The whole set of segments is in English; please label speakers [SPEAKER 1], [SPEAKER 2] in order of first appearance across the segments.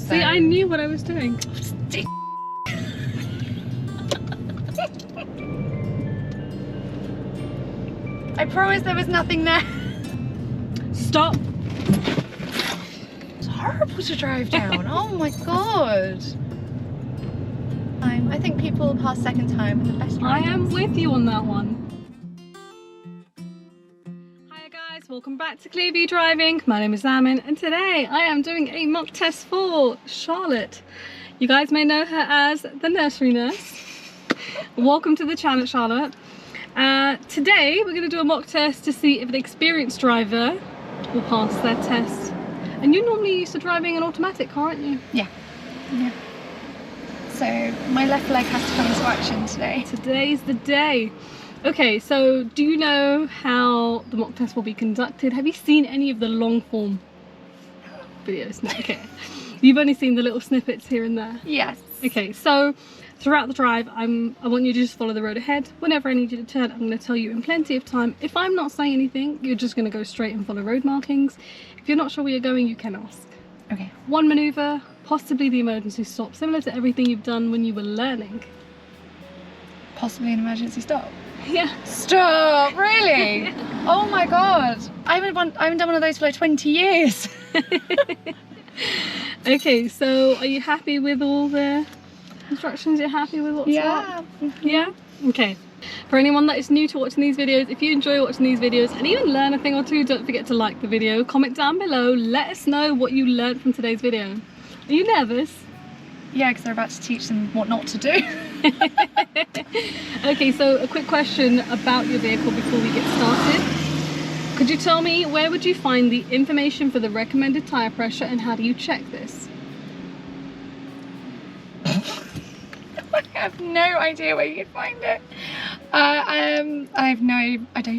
[SPEAKER 1] So...
[SPEAKER 2] See, I knew what I was doing.
[SPEAKER 1] I promised there was nothing there.
[SPEAKER 2] Stop.
[SPEAKER 1] It's horrible to drive down. Oh my god. I think people pass second time are the best
[SPEAKER 2] I
[SPEAKER 1] riders.
[SPEAKER 2] am with you on that one. Hi guys, welcome back to Clearview Driving. My name is Amin and today I am doing a mock test for Charlotte. You guys may know her as the nursery nurse. Welcome to the channel, Charlotte. Today we're going to do a mock test to see if an experienced driver will pass their test. And you're normally used to driving an automatic car, aren't you?
[SPEAKER 1] Yeah. So my left leg has to come into action today.
[SPEAKER 2] Today's the day. Okay, so do you know how the mock test will be conducted? Have you seen any of the long form videos? No, okay. You've only seen the little snippets here and there?
[SPEAKER 1] Yes.
[SPEAKER 2] Okay, so throughout the drive, I want you to just follow the road ahead. Whenever I need you to turn, I'm going to tell you in plenty of time. If I'm not saying anything, you're just going to go straight and follow road markings. If you're not sure where you're going, you can ask.
[SPEAKER 1] Okay.
[SPEAKER 2] One manoeuvre, possibly the emergency stop, similar to everything you've done when you were learning.
[SPEAKER 1] Possibly an emergency stop.
[SPEAKER 2] Yeah.
[SPEAKER 1] Stop! Really? Oh my god! I haven't done one of those for like 20 years.
[SPEAKER 2] Okay, so are you happy with all the instructions? You're happy with what's
[SPEAKER 1] Yeah.
[SPEAKER 2] what? Yeah? Okay. For anyone that is new to watching these videos, if you enjoy watching these videos and even learn a thing or two, don't forget to like the video, comment down below, let us know what you learned from today's video. Are you nervous?
[SPEAKER 1] Yeah, because they're about to teach them what not to do.
[SPEAKER 2] Okay, so a quick question about your vehicle before we get started. Could you tell me where would you find the information for the recommended tyre pressure and how do you check this?
[SPEAKER 1] I have no idea where you can find it. I don't even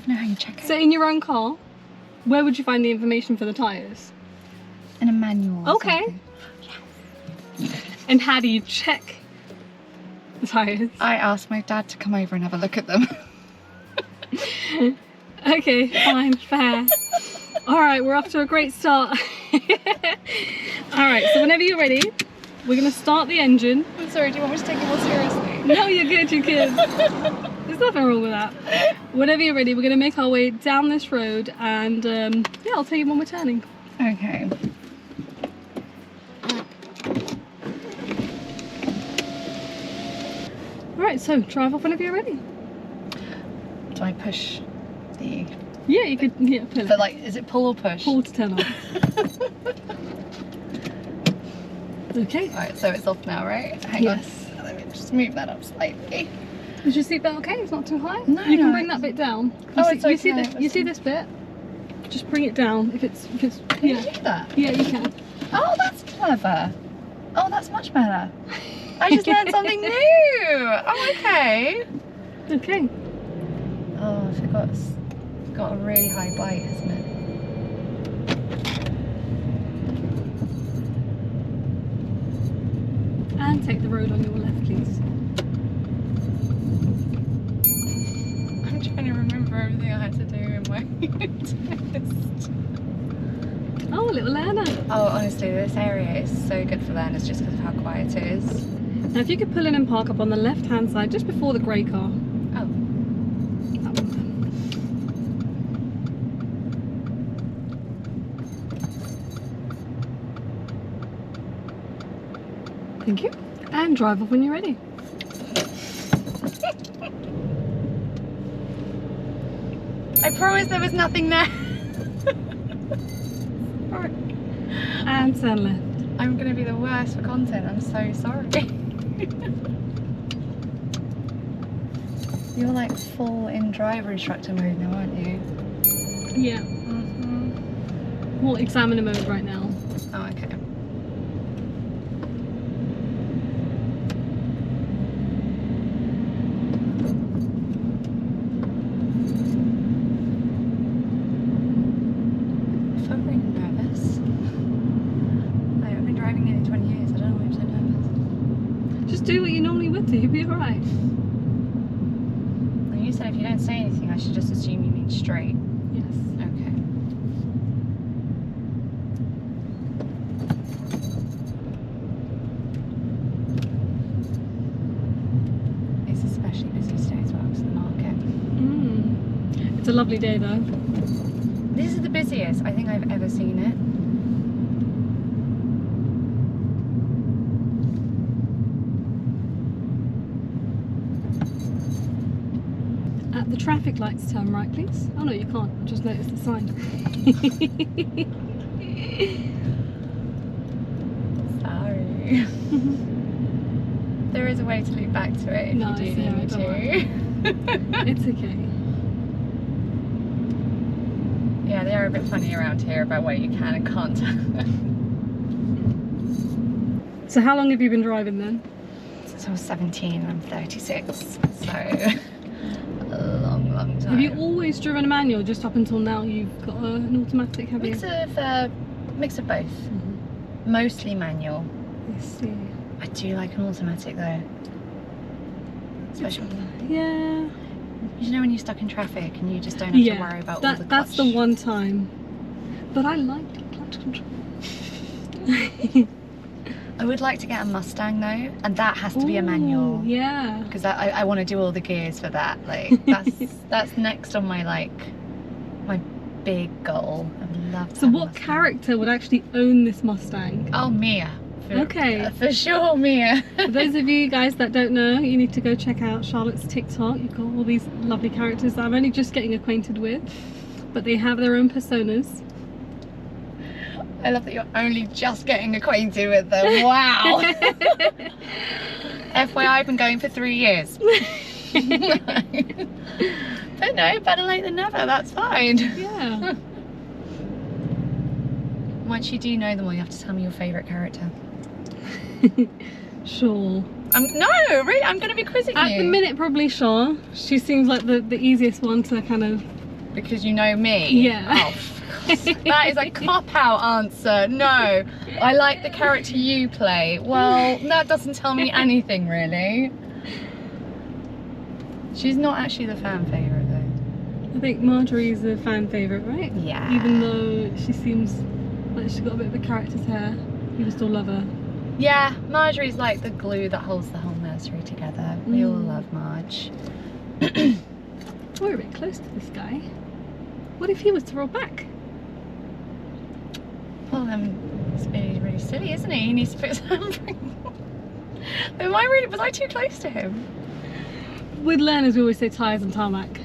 [SPEAKER 1] know how you check it.
[SPEAKER 2] So in your own car, where would you find the information for the tyres?
[SPEAKER 1] In a manual. Or
[SPEAKER 2] Okay.
[SPEAKER 1] something.
[SPEAKER 2] And how do you check the tyres?
[SPEAKER 1] I asked my dad to come over and have a look at them.
[SPEAKER 2] Okay, fine, fair. Alright, we're off to a great start. Alright, so whenever you're ready, we're going to start the engine.
[SPEAKER 1] I'm sorry, do you want me to take it more seriously?
[SPEAKER 2] No, you're good, you're good. There's nothing wrong with that. Whenever you're ready, we're going to make our way down this road and yeah, I'll tell you when we're turning.
[SPEAKER 1] Okay.
[SPEAKER 2] Alright, so drive off whenever you're ready.
[SPEAKER 1] Do I push the...
[SPEAKER 2] Yeah, you could, yeah, pull it.
[SPEAKER 1] But like, is it pull or push?
[SPEAKER 2] Pull to turn off. Okay.
[SPEAKER 1] Alright, so it's off now, right? Hang
[SPEAKER 2] Yes.
[SPEAKER 1] on. Let me just move that up slightly.
[SPEAKER 2] Is your seatbelt okay? It's not too high?
[SPEAKER 1] No,
[SPEAKER 2] you can
[SPEAKER 1] no,
[SPEAKER 2] bring that bit down.
[SPEAKER 1] Oh,
[SPEAKER 2] You
[SPEAKER 1] it's
[SPEAKER 2] see
[SPEAKER 1] okay.
[SPEAKER 2] this, you see this bit? Just bring it down if it's
[SPEAKER 1] Can you do that?
[SPEAKER 2] Yeah, you can.
[SPEAKER 1] Oh, that's clever. Oh, that's much better. I just learned something new. Oh, okay.
[SPEAKER 2] Okay.
[SPEAKER 1] Oh, I forgot. It's got a really high bite, hasn't it?
[SPEAKER 2] And take the road on your left, please.
[SPEAKER 1] I'm trying to remember everything I had to do in my test.
[SPEAKER 2] Oh, a little learner.
[SPEAKER 1] Oh, honestly, this area is so good for learners just because of how quiet it is.
[SPEAKER 2] Now, if you could pull in and park up on the left-hand side, just before the grey car.
[SPEAKER 1] Oh.
[SPEAKER 2] That one. Thank you. And drive off when you're ready.
[SPEAKER 1] I promised there was nothing there.
[SPEAKER 2] Alright. And turn left.
[SPEAKER 1] I'm going to be the worst for content. I'm so sorry. You're like full in driver instructor mode now, aren't you?
[SPEAKER 2] Yeah.
[SPEAKER 1] Mm-hmm.
[SPEAKER 2] More examiner mode right now.
[SPEAKER 1] Oh, okay. I felt really nervous. I've been driving nearly 20 years. I don't know why I'm so nervous.
[SPEAKER 2] Just do what you normally would do, you'll be alright.
[SPEAKER 1] Well, you said if you don't say anything, I should just assume you mean straight.
[SPEAKER 2] Yes.
[SPEAKER 1] Okay.
[SPEAKER 2] It's a lovely day though.
[SPEAKER 1] This is the busiest I think I've ever seen it.
[SPEAKER 2] At the traffic lights, turn right, please. Oh no, you can't. I just noticed the sign.
[SPEAKER 1] Sorry. There is a way to loop back to it if
[SPEAKER 2] No,
[SPEAKER 1] you do
[SPEAKER 2] it's
[SPEAKER 1] need me
[SPEAKER 2] don't
[SPEAKER 1] to.
[SPEAKER 2] worry. It's okay.
[SPEAKER 1] Yeah, they are a bit funny around here about where you can and can't turn.
[SPEAKER 2] So how long have you been driving then?
[SPEAKER 1] Since I was 17 and I'm 36, so a long, long time.
[SPEAKER 2] Have you always driven a manual just up until now? You've got an automatic, have you?
[SPEAKER 1] Mix of both.
[SPEAKER 2] Mm-hmm.
[SPEAKER 1] Mostly manual.
[SPEAKER 2] I see.
[SPEAKER 1] I do like an automatic though. Especially,
[SPEAKER 2] Yeah.
[SPEAKER 1] you know when you're stuck in traffic and you just don't have to worry about all the clutch.
[SPEAKER 2] That's the one time. But I like clutch control.
[SPEAKER 1] I would like to get a Mustang though, and that has to be a manual.
[SPEAKER 2] Yeah.
[SPEAKER 1] Because I want to do all the gears for that. Like that's next on my my big goal. I would love to.
[SPEAKER 2] So
[SPEAKER 1] have a
[SPEAKER 2] what
[SPEAKER 1] Mustang.
[SPEAKER 2] character would actually own this Mustang?
[SPEAKER 1] Oh, Mia.
[SPEAKER 2] Okay.
[SPEAKER 1] For sure, Mia.
[SPEAKER 2] For those of you guys that don't know, you need to go check out Charlotte's TikTok. You've got all these lovely characters that I'm only just getting acquainted with, but they have their own personas.
[SPEAKER 1] I love that you're only just getting acquainted with them. Wow. FYI, I've been going for 3 years. But no, better late than never. That's fine.
[SPEAKER 2] Yeah.
[SPEAKER 1] Once you do know them all, you have to tell me your favourite character.
[SPEAKER 2] Sure.
[SPEAKER 1] No, really, I'm going to be quizzing you.
[SPEAKER 2] At the minute, probably Shaw. She seems like the easiest one to kind of...
[SPEAKER 1] Because you know me?
[SPEAKER 2] Yeah.
[SPEAKER 1] Oh, that is a cop-out answer. No, I like the character you play. Well, that doesn't tell me anything, really. She's not actually the fan favourite, though.
[SPEAKER 2] I think Marjorie's a fan favourite, right?
[SPEAKER 1] Yeah.
[SPEAKER 2] Even though she seems like she's got a bit of a character to her, people still love her.
[SPEAKER 1] Yeah, Marjorie's like the glue that holds the whole nursery together. We all love Marge.
[SPEAKER 2] We're a bit close to this guy. What if he was to roll back?
[SPEAKER 1] Well, it's really, really silly, isn't he? He needs to put his handbrake on. Was I too close to him?
[SPEAKER 2] With learners, we always say tyres and tarmac.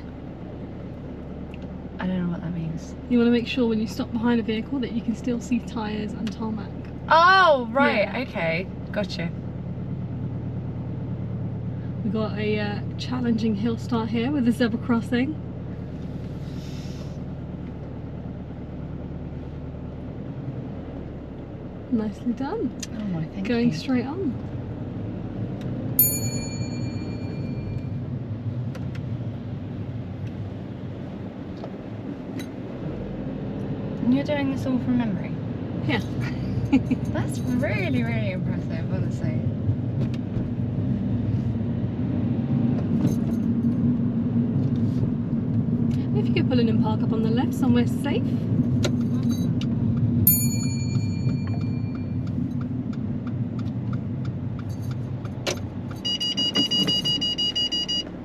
[SPEAKER 1] I don't know what that means.
[SPEAKER 2] You want to make sure when you stop behind a vehicle that you can still see tyres and tarmac.
[SPEAKER 1] Oh, right,
[SPEAKER 2] Yeah.
[SPEAKER 1] okay, gotcha.
[SPEAKER 2] We've got a challenging hill start here with the zebra crossing. Nicely done.
[SPEAKER 1] Oh my, thank
[SPEAKER 2] Going
[SPEAKER 1] you.
[SPEAKER 2] straight on.
[SPEAKER 1] And you're doing this all from memory?
[SPEAKER 2] Yeah.
[SPEAKER 1] That's really, really impressive, honestly.
[SPEAKER 2] If you could pull in and park up on the left somewhere safe.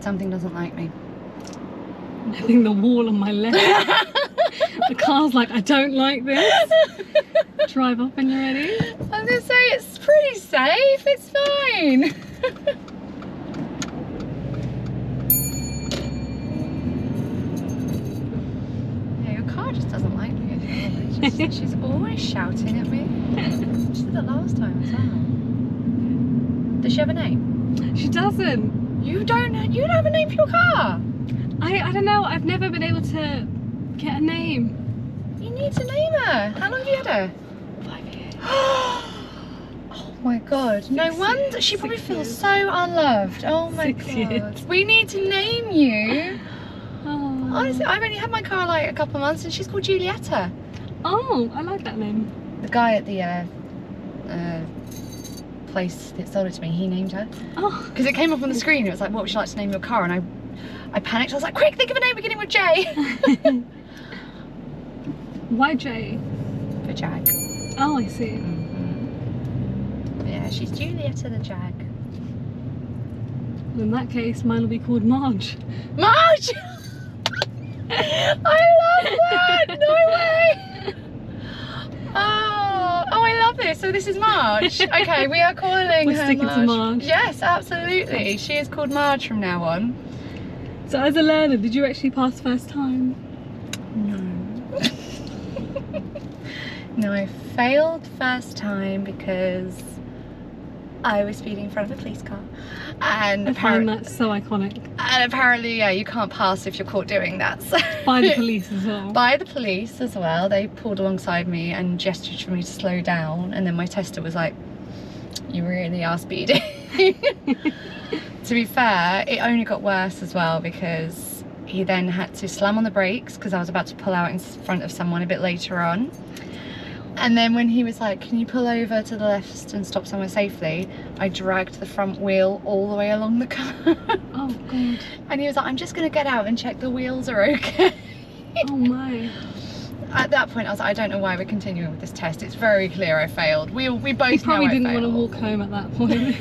[SPEAKER 1] Something doesn't like me.
[SPEAKER 2] I'm hitting the wall on my left. The car's like, I don't like this. Drive up when you're ready.
[SPEAKER 1] I was gonna say, it's pretty safe, it's fine. Yeah, your car just doesn't like me at all. It's just, she's always shouting at me. She did that last time as well. Does she have a name?
[SPEAKER 2] She doesn't.
[SPEAKER 1] You don't have a name for your car?
[SPEAKER 2] I don't know, I've never been able to get a name.
[SPEAKER 1] You need to name her. How long have you had her?
[SPEAKER 2] 5 years.
[SPEAKER 1] Oh my god. No wonder she probably
[SPEAKER 2] 6
[SPEAKER 1] feels
[SPEAKER 2] years.
[SPEAKER 1] so unloved. Oh my
[SPEAKER 2] 6
[SPEAKER 1] god.
[SPEAKER 2] years.
[SPEAKER 1] We need to name you.
[SPEAKER 2] Oh.
[SPEAKER 1] Honestly, I've only had my car like a couple of months and she's called Giulietta.
[SPEAKER 2] Oh, I like that name.
[SPEAKER 1] The guy at the place that sold it to me, he named her.
[SPEAKER 2] Oh.
[SPEAKER 1] Because it came up on the screen, it was like, what would you like to name your car? And I panicked, I was like, quick, think of a name beginning with J.
[SPEAKER 2] Why J?
[SPEAKER 1] For Jag.
[SPEAKER 2] Oh, I see.
[SPEAKER 1] Yeah, she's Giulietta the Jag.
[SPEAKER 2] Well, in that case, mine will be called Marge.
[SPEAKER 1] Marge! I love that! No way! Oh, I love this. So this is Marge. Okay, we are calling
[SPEAKER 2] We're
[SPEAKER 1] her
[SPEAKER 2] sticking
[SPEAKER 1] Marge.
[SPEAKER 2] to Marge.
[SPEAKER 1] Yes, absolutely. She is called Marge from now on.
[SPEAKER 2] So as a learner, did you actually pass first time?
[SPEAKER 1] No. No, I failed first time because I was speeding in front of a police car. And
[SPEAKER 2] I find that so iconic.
[SPEAKER 1] And apparently, yeah, you can't pass if you're caught doing that. So.
[SPEAKER 2] By the police as well.
[SPEAKER 1] By the police as well. They pulled alongside me and gestured for me to slow down. And then my tester was like, you really are speeding. To be fair, it only got worse as well because he then had to slam on the brakes because I was about to pull out in front of someone a bit later on. And then when he was like, can you pull over to the left and stop somewhere safely? I dragged the front wheel all the way along the car.
[SPEAKER 2] Oh God.
[SPEAKER 1] And he was like, I'm just gonna get out and check the wheels are okay.
[SPEAKER 2] Oh my.
[SPEAKER 1] At that point I was like, I don't know why we're continuing with this test. It's very clear I failed. We both
[SPEAKER 2] He probably
[SPEAKER 1] know I
[SPEAKER 2] didn't want to
[SPEAKER 1] failed.
[SPEAKER 2] walk home at that point.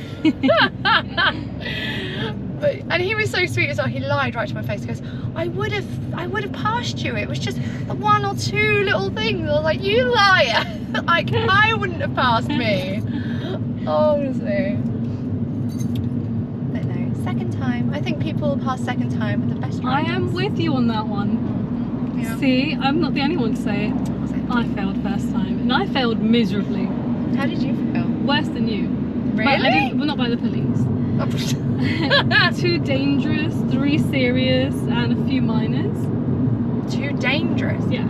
[SPEAKER 1] And he was so sweet as well. He lied right to my face. He goes, I would have passed you. It was just one or two little things. I was like, you liar. Like, I wouldn't have passed me. Honestly. But no, second time. I think people pass second time with the best
[SPEAKER 2] I
[SPEAKER 1] riders.
[SPEAKER 2] am with you on that one.
[SPEAKER 1] Yeah.
[SPEAKER 2] See, I'm not the only one to say it. I failed first time, and I failed miserably.
[SPEAKER 1] How did you feel?
[SPEAKER 2] Worse than you.
[SPEAKER 1] Really?
[SPEAKER 2] But I didn't, well, not by the police. 2 dangerous, 3 serious, and a few minors.
[SPEAKER 1] 2 dangerous?
[SPEAKER 2] Yeah.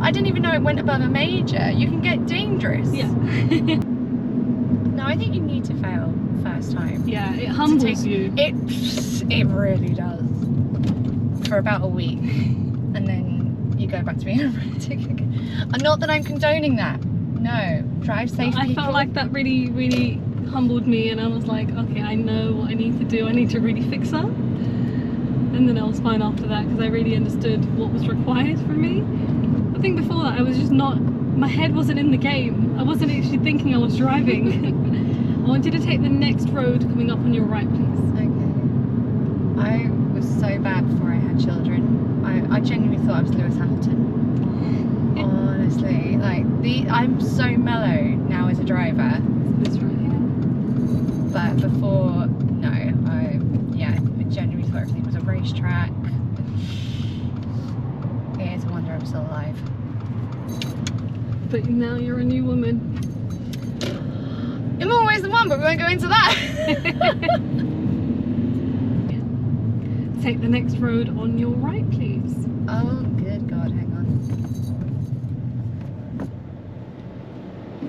[SPEAKER 1] I didn't even know it went above a major. You can get dangerous.
[SPEAKER 2] Yeah.
[SPEAKER 1] No, I think you need to fail first time.
[SPEAKER 2] Yeah, it humbles you.
[SPEAKER 1] It really does. For about a week. And then you go back to being a lunatic again. And not that I'm condoning that. No. Drive safe,
[SPEAKER 2] I
[SPEAKER 1] people.
[SPEAKER 2] felt like that really, really humbled me, and I was like, okay, I know what I need to do. I need to really fix up. And then I was fine after that because I really understood what was required from me. I think before that I was just not, my head wasn't in the game. I wasn't actually thinking I was driving. I want you to take the next road coming up on your right, please.
[SPEAKER 1] Okay. I was so bad before I had children. I genuinely thought I was Lewis Hamilton. Honestly, like I'm so mellow now as a driver.
[SPEAKER 2] This right here.
[SPEAKER 1] But before, no, I genuinely thought everything was a racetrack. It's a wonder I'm still alive.
[SPEAKER 2] But now you're a new woman.
[SPEAKER 1] I'm always the one, but we won't go into that.
[SPEAKER 2] Take the next road on your right, please.
[SPEAKER 1] Oh, good God, hang on.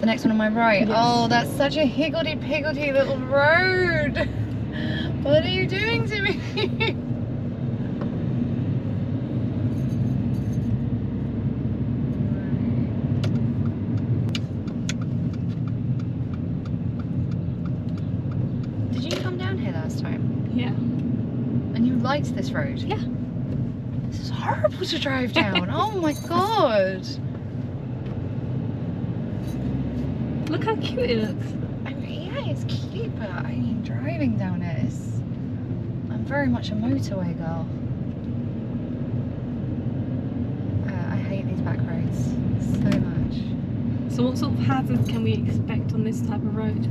[SPEAKER 1] The next one on my right.
[SPEAKER 2] Yes.
[SPEAKER 1] Oh, that's such a higgledy-piggledy little road. What are you doing to me? Did you come down here last time?
[SPEAKER 2] Yeah.
[SPEAKER 1] And you liked this road?
[SPEAKER 2] Yeah.
[SPEAKER 1] This is horrible to drive down. Oh my God.
[SPEAKER 2] Look how cute it looks.
[SPEAKER 1] I mean, yeah, it's cute, but I mean, driving down it is... I'm very much a motorway girl. I hate these back roads so much.
[SPEAKER 2] So what sort of hazards can we expect on this type of road?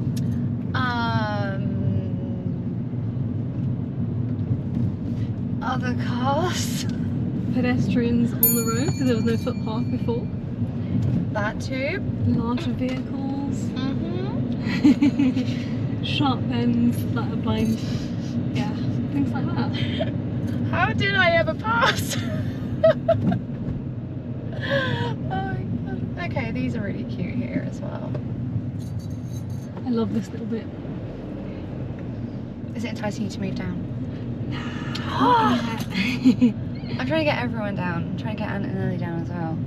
[SPEAKER 1] Other cars.
[SPEAKER 2] Pedestrians on the road, because there was no footpath before.
[SPEAKER 1] That too.
[SPEAKER 2] Larger vehicles.
[SPEAKER 1] Mm-hmm.
[SPEAKER 2] Sharp bends that are blind. Yeah, things like that.
[SPEAKER 1] How did I ever pass? Oh my God. Okay, these are really cute here as well.
[SPEAKER 2] I love this little bit.
[SPEAKER 1] Is it enticing you to move down?
[SPEAKER 2] Yeah.
[SPEAKER 1] I'm trying to get everyone down. I'm trying to get Ant and Ellie down as well.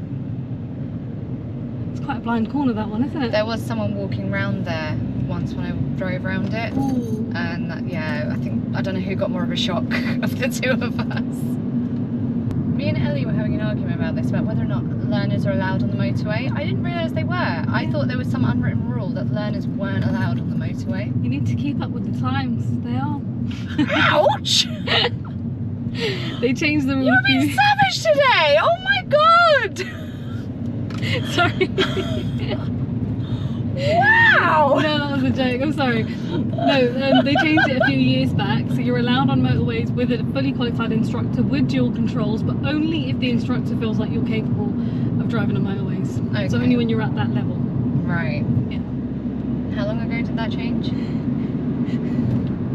[SPEAKER 2] It's quite a blind corner, that one, isn't it?
[SPEAKER 1] There was someone walking round there once when I drove around it.
[SPEAKER 2] Ooh.
[SPEAKER 1] And that, yeah, I don't know who got more of a shock of the two of us. Me and Ellie were having an argument about this, about whether or not learners are allowed on the motorway. I didn't realise they were. I thought there was some unwritten rule that learners weren't allowed on the motorway.
[SPEAKER 2] You need to keep up with the times. They are.
[SPEAKER 1] Ouch!
[SPEAKER 2] They changed the rule.
[SPEAKER 1] You're being savage today! Oh my god!
[SPEAKER 2] Sorry.
[SPEAKER 1] Wow!
[SPEAKER 2] No, that was a joke. I'm sorry. No, they changed it a few years back. So you're allowed on motorways with a fully qualified instructor with dual controls, but only if the instructor feels like you're capable of driving on motorways.
[SPEAKER 1] Okay.
[SPEAKER 2] So only when you're at that level.
[SPEAKER 1] Right.
[SPEAKER 2] Yeah.
[SPEAKER 1] How long ago did that change?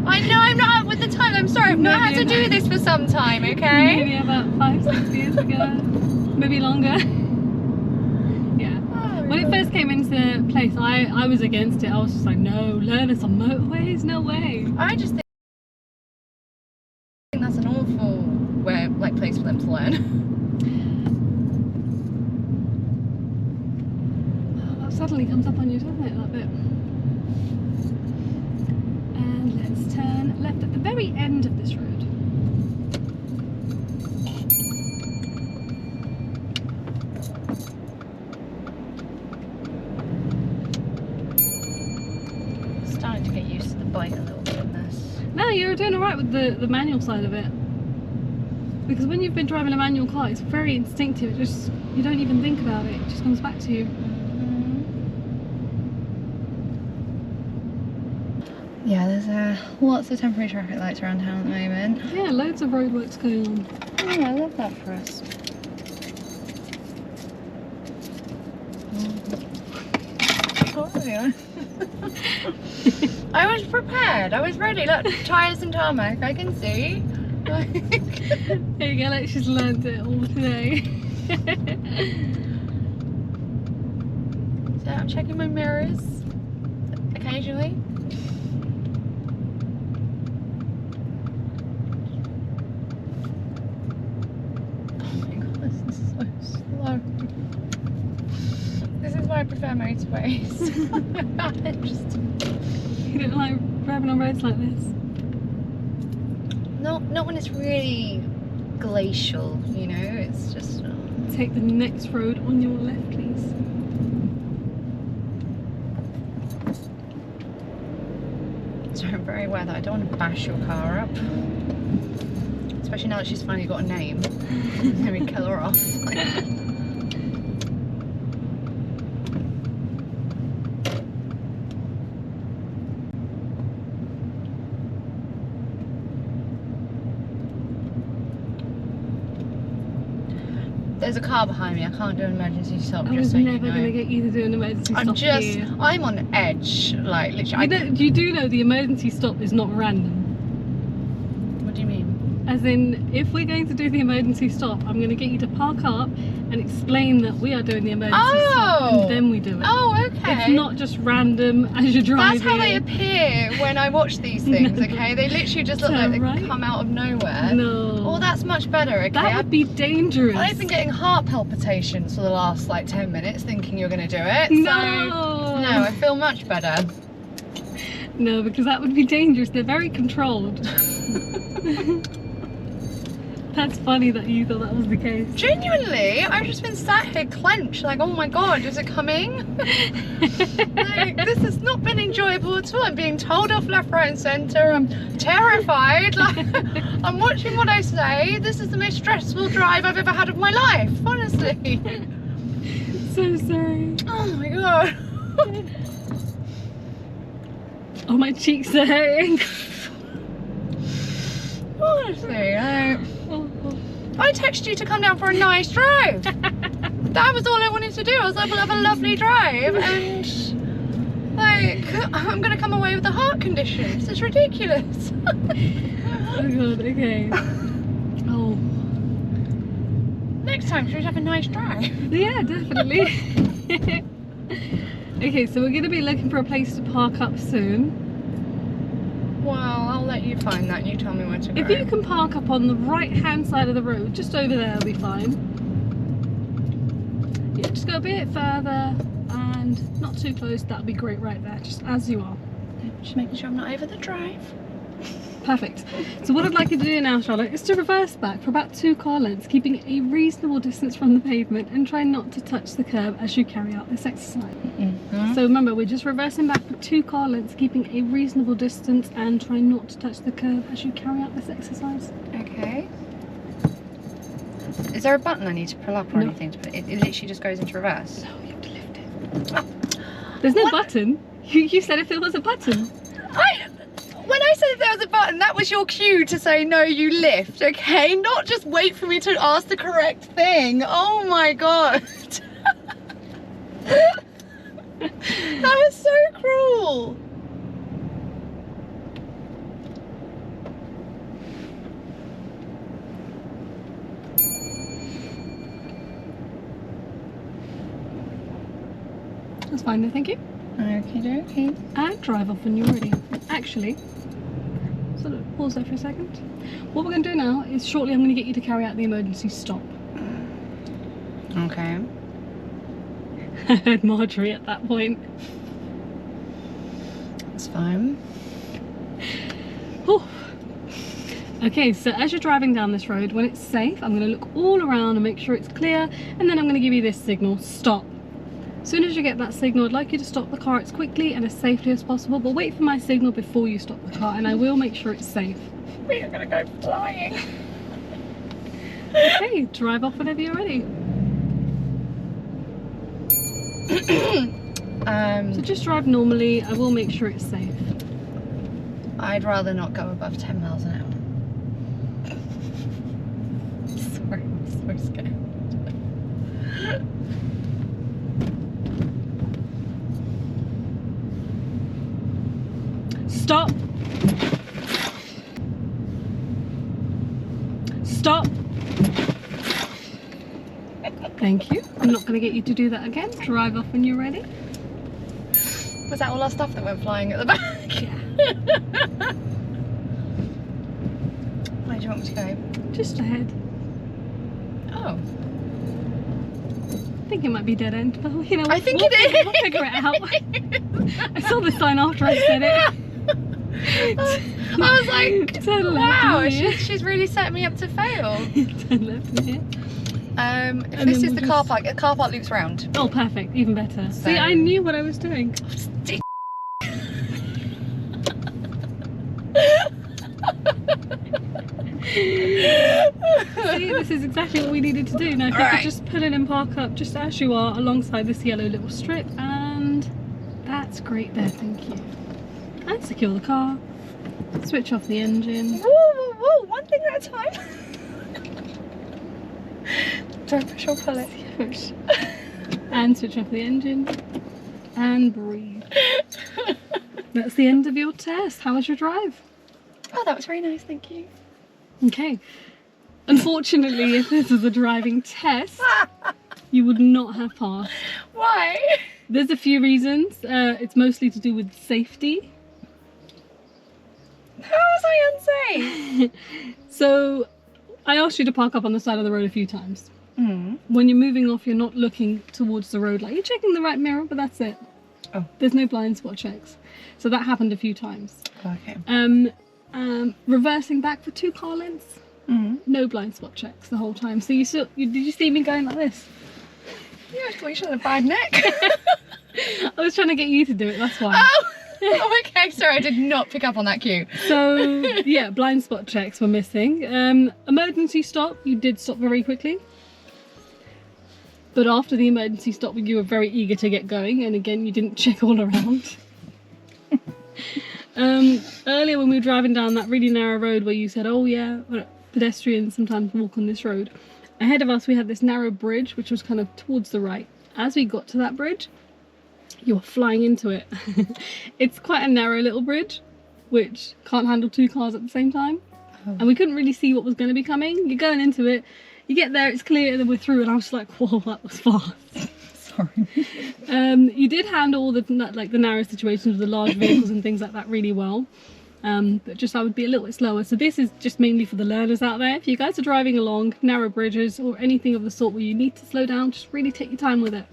[SPEAKER 1] I know I'm not up with the time. I'm sorry. I've not had to do this for some time. Okay.
[SPEAKER 2] Maybe about 5-6 years ago. Maybe longer. Yeah. When it first came into place, I was against it. I was just like, no, learn us on motorways? No way.
[SPEAKER 1] I just think that's an awful place for them to learn.
[SPEAKER 2] Oh, that suddenly comes up on you, doesn't it, that bit? And let's turn left at the very end of this road.
[SPEAKER 1] Starting to get used to the bike a little bit in this.
[SPEAKER 2] No, you're doing alright with the manual side of it. Because when you've been driving a manual car, it's very instinctive. It just, you don't even think about it. It just comes back to you.
[SPEAKER 1] Yeah, there's lots of temporary traffic lights around town at the moment.
[SPEAKER 2] Yeah, loads of roadworks going on.
[SPEAKER 1] Oh, I love that for us. Oh, yeah. I was prepared. I was ready. Look, tyres and tarmac. I can see.
[SPEAKER 2] There you go, like she's learned it all today.
[SPEAKER 1] So I'm checking my mirrors occasionally. Oh my god, this is so slow. This is why I prefer motorways.
[SPEAKER 2] You don't like driving on roads like this?
[SPEAKER 1] Not when it's really glacial, you know, it's just...
[SPEAKER 2] Take the next road on your left, please.
[SPEAKER 1] So I'm very aware that I don't want to bash your car up. Especially now that she's finally got a name. Let me kill her off. There's a car behind me. I can't do an emergency stop.
[SPEAKER 2] I was never going to get you to do an emergency stop here.
[SPEAKER 1] I'm on edge. Like, literally.
[SPEAKER 2] You do know the emergency stop is not random.
[SPEAKER 1] What do you mean?
[SPEAKER 2] As in, if we're going to do the emergency stop, I'm going to get you to park up and explain that we are doing the emergency stop, and then we do it.
[SPEAKER 1] Oh, okay.
[SPEAKER 2] It's not just random as you're driving.
[SPEAKER 1] That's how they appear when I watch these things, okay? They literally just look like they come out of nowhere.
[SPEAKER 2] No.
[SPEAKER 1] Oh, that's much better, okay?
[SPEAKER 2] That would be dangerous.
[SPEAKER 1] I've been getting heart palpitations for the last like 10 minutes thinking you're going to do it.
[SPEAKER 2] No.
[SPEAKER 1] So, no, I feel much better.
[SPEAKER 2] No, because that would be dangerous. They're very controlled. That's funny that you thought that was the case.
[SPEAKER 1] Genuinely, I've just been sat here clenched, like, oh my god, is it coming? Like, this has not been enjoyable at all. I'm being told off left, right and centre. I'm terrified. Like, I'm watching what I say. This is the most stressful drive I've ever had of my life, honestly.
[SPEAKER 2] So sorry.
[SPEAKER 1] Oh my god.
[SPEAKER 2] Oh, my cheeks are hurting.
[SPEAKER 1] Honestly, I texted you to come down for a nice drive. That was all I wanted to do. I was like, we'll have a lovely drive, and like, I'm gonna come away with a heart condition. This is ridiculous.
[SPEAKER 2] Oh god, okay. Oh.
[SPEAKER 1] Next time, should we have a nice drive?
[SPEAKER 2] Yeah, definitely. Okay, so we're gonna be looking for a place to park up soon.
[SPEAKER 1] Well, I'll let you find that. You tell me where to go.
[SPEAKER 2] If you can park up on the right hand side of the road, just over there will be fine. Yeah, just go a bit further and not too close, that'll be great right there, just as you are.
[SPEAKER 1] Just making sure I'm not over the drive.
[SPEAKER 2] Perfect. So what I'd like you to do now, Charlotte, is to reverse back for about 2 car lengths, keeping a reasonable distance from the pavement and try not to touch the curb as you carry out this exercise. So remember, we're just reversing back for 2 car lengths, keeping a reasonable distance and try not to touch the curb as you carry out this exercise.
[SPEAKER 1] Okay. Is there a button I need to pull up or
[SPEAKER 2] No.
[SPEAKER 1] anything? It literally just goes into reverse.
[SPEAKER 2] No, you have to lift it. There's no button. You said if there was a button.
[SPEAKER 1] When I said there was a button, that was your cue to say no, you lift, okay? Not just wait for me to ask the correct thing. Oh my god. That was so cruel.
[SPEAKER 2] That's fine, no thank you.
[SPEAKER 1] Okie dokie.
[SPEAKER 2] And drive off when you're ready. Actually, sort of pause there for a second. What we're going to do now is shortly I'm going to get you to carry out the emergency stop.
[SPEAKER 1] Okay.
[SPEAKER 2] I heard Marjorie at that point.
[SPEAKER 1] That's fine.
[SPEAKER 2] Whew. Okay, so as you're driving down this road, when it's safe, I'm going to look all around and make sure it's clear, and then I'm going to give you this signal, stop. As soon as you get that signal, I'd like you to stop the car as quickly and as safely as possible, but wait for my signal before you stop the car, and I will make sure it's safe.
[SPEAKER 1] We are going to go flying.
[SPEAKER 2] Okay, drive off whenever you're ready. So just drive normally, I will make sure it's safe.
[SPEAKER 1] I'd rather not go above 10 miles an hour. Sorry, I'm so scared.
[SPEAKER 2] Stop. Stop. Thank you. I'm not going to get you to do that again. Drive off when you're ready.
[SPEAKER 1] Was that all our stuff that went flying at the back?
[SPEAKER 2] Yeah.
[SPEAKER 1] Where do you want me to go?
[SPEAKER 2] Just ahead.
[SPEAKER 1] Oh.
[SPEAKER 2] I think it might be dead end, but you know,
[SPEAKER 1] I think it is.
[SPEAKER 2] We'll figure it out. I saw the sign after I said it.
[SPEAKER 1] I was like,
[SPEAKER 2] Turn left
[SPEAKER 1] wow,
[SPEAKER 2] in here.
[SPEAKER 1] she's really set me up to fail.
[SPEAKER 2] Turn left in here.
[SPEAKER 1] If
[SPEAKER 2] And
[SPEAKER 1] this
[SPEAKER 2] then
[SPEAKER 1] is
[SPEAKER 2] we'll
[SPEAKER 1] the car park, the car park loops round.
[SPEAKER 2] Oh, perfect. Even better.
[SPEAKER 1] So-
[SPEAKER 2] See, I knew what I was doing. See, this is exactly what we needed to do. Now, if you
[SPEAKER 1] Alright.
[SPEAKER 2] could just pull in and park up just as you are alongside this yellow little strip, and that's great there, thank you. And secure the car, switch off the engine.
[SPEAKER 1] Whoa, whoa, whoa, one thing at a time. Don't push or pull it.
[SPEAKER 2] Push. And switch off the engine, and breathe. That's the end of your test. How was your drive?
[SPEAKER 1] Oh, that was very nice, thank you.
[SPEAKER 2] Okay. Unfortunately, if this was a driving test, you would not have passed.
[SPEAKER 1] Why?
[SPEAKER 2] There's a few reasons. It's mostly to do with safety.
[SPEAKER 1] How was I unsafe?
[SPEAKER 2] So, I asked you to park up on the side of the road a few times.
[SPEAKER 1] Mm.
[SPEAKER 2] When you're moving off, you're not looking towards the road. Like, you're checking the right mirror, but that's it.
[SPEAKER 1] Oh.
[SPEAKER 2] There's no blind spot checks. So that happened a few times.
[SPEAKER 1] Okay.
[SPEAKER 2] Reversing back for 2 car lengths.
[SPEAKER 1] Mm.
[SPEAKER 2] No blind spot checks the whole time. So did you see me going like this?
[SPEAKER 1] Yeah, I thought you should have a bad neck.
[SPEAKER 2] I was trying to get you to do it, that's why.
[SPEAKER 1] Oh, okay, sorry, I did not pick up on that cue.
[SPEAKER 2] So, yeah, blind spot checks were missing. Emergency stop, you did stop very quickly. But after the emergency stop, you were very eager to get going, and again, you didn't check all around. Earlier when we were driving down that really narrow road where you said, oh yeah, pedestrians sometimes walk on this road. Ahead of us we had this narrow bridge which was kind of towards the right. As we got to that bridge, you were flying into it. It's quite a narrow little bridge which can't handle 2 cars at the same time.
[SPEAKER 1] Oh.
[SPEAKER 2] And we couldn't really see what was going to be coming. You're going into it, you get there, it's clear, and then we're through, and I was like, whoa, that was fast.
[SPEAKER 1] Sorry.
[SPEAKER 2] You did handle all the narrow situations with the large vehicles and things like that really well. But just I would be a little bit slower. So this is just mainly for the learners out there. If you guys are driving along narrow bridges or anything of the sort where you need to slow down, just really take your time with it.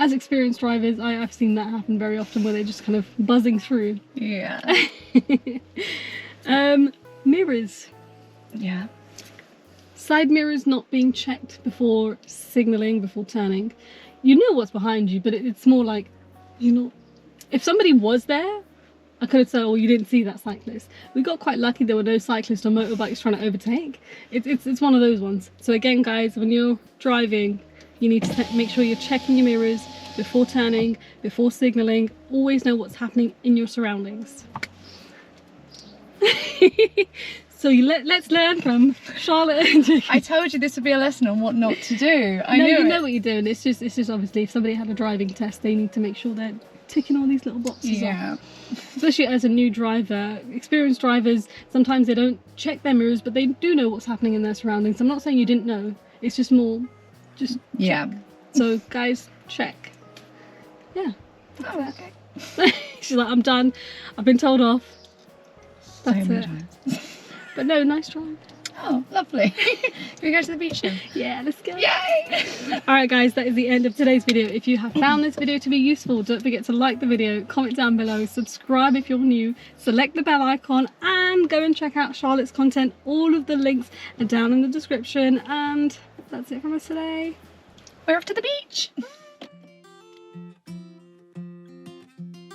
[SPEAKER 2] As experienced drivers, I've seen that happen very often where they're just kind of buzzing through.
[SPEAKER 1] Yeah.
[SPEAKER 2] Mirrors.
[SPEAKER 1] Yeah.
[SPEAKER 2] Side mirrors not being checked before signalling, before turning. You know what's behind you, but it's more like, you know, if somebody was there, I could have said, oh, you didn't see that cyclist. We got quite lucky there were no cyclists or motorbikes trying to overtake. It's one of those ones. So again, guys, when you're driving, you need to make sure you're checking your mirrors before turning, before signalling. Always know what's happening in your surroundings. So let's learn from Charlotte and Jake.
[SPEAKER 1] I told you this would be a lesson on what not to do.
[SPEAKER 2] You know what you're doing. It's just obviously if somebody had a driving test, they need to make sure they're ticking all these little boxes off. Especially as a new driver. Experienced drivers, sometimes they don't check their mirrors, but they do know what's happening in their surroundings. I'm not saying you didn't know. It's just more, just check. So guys, check. Yeah.
[SPEAKER 1] Oh, okay.
[SPEAKER 2] She's like, I'm done. I've been told off. That's
[SPEAKER 1] So
[SPEAKER 2] it. But no, nice drive.
[SPEAKER 1] Oh, lovely. Can we go to the beach now?
[SPEAKER 2] Yeah, let's go.
[SPEAKER 1] Yay!
[SPEAKER 2] Alright guys, that is the end of today's video. If you have found this video to be useful, don't forget to like the video, comment down below, subscribe if you're new, select the bell icon, and go and check out Charlotte's content. All of the links are down in the description, and that's it from us today.
[SPEAKER 1] We're off to the beach.